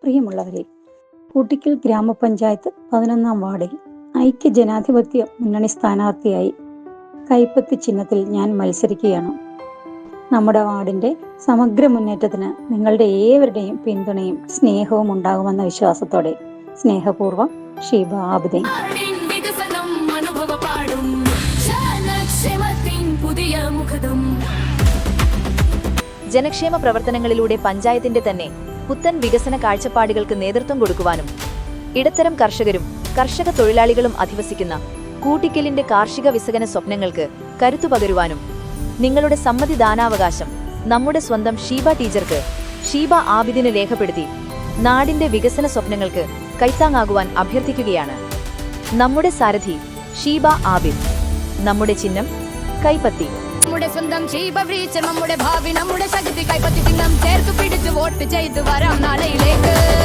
പ്രിയമുള്ളവരെ, കൂട്ടിക്കൽ ഗ്രാമപഞ്ചായത്ത് 11-ാം വാർഡിൽ ഐക്യ ജനാധിപത്യ മുന്നണി സ്ഥാനാർത്ഥിയായി കൈപ്പത്തി ചിഹ്നത്തിൽ ഞാൻ മത്സരിക്കുകയാണ്. നമ്മുടെ വാർഡിന്റെ സമഗ്ര മുന്നേറ്റത്തിന് നിങ്ങളുടെ ഏവരുടെയും പിന്തുണയും സ്നേഹവും ഉണ്ടാകുമെന്ന വിശ്വാസത്തോടെ സ്നേഹപൂർവ്വം ഷീബ ആബിദൈൻ. ജനക്ഷേമ പ്രവർത്തനങ്ങളിലൂടെ പഞ്ചായത്തിന്റെ തന്നെ പുത്തൻ വികസന കാഴ്ചപ്പാടുകൾക്ക് നേതൃത്വം കൊടുക്കുവാനും ഇടത്തരം കർഷകരും കർഷക തൊഴിലാളികളും അധിവസിക്കുന്ന കൂട്ടിക്കലിന്റെ കാർഷിക വികസന സ്വപ്നങ്ങൾക്ക് കരുത്തു പകരുവാനും നിങ്ങളുടെ സമ്മതിദാനാവകാശം നമ്മുടെ സ്വന്തം ഷീബ ടീച്ചർക്ക് ഷീബ ആബിദിന് രേഖപ്പെടുത്തി നാടിന്റെ വികസന സ്വപ്നങ്ങൾക്ക് കൈത്താങ്ങാകുവാൻ അഭ്യർത്ഥിക്കുകയാണ്. നമ്മുടെ സാരഥി ഷീബ ആബിദ്, നമ്മുടെ ചിഹ്നം കൈപ്പത്തി. നമ്മുടെ സ്വന്തം ഷീബ ഫ്രീച്ചർ, നമ്മുടെ ഭാവി, നമ്മുടെ ശക്തി. കൈപ്പത്തി ചിഹ്നം ചേർത്ത് പിടിച്ച് വോട്ട് ചെയ്ത് വരാം നാളെയിലെ